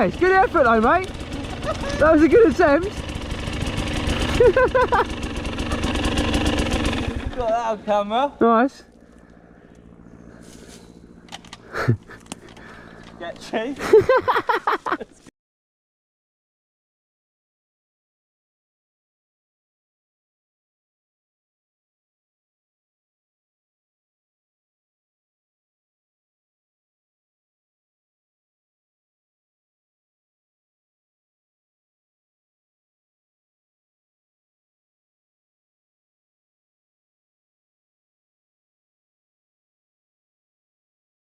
Nice, good effort though, mate. That was a good attempt. Got that on camera. Nice. Get cheap.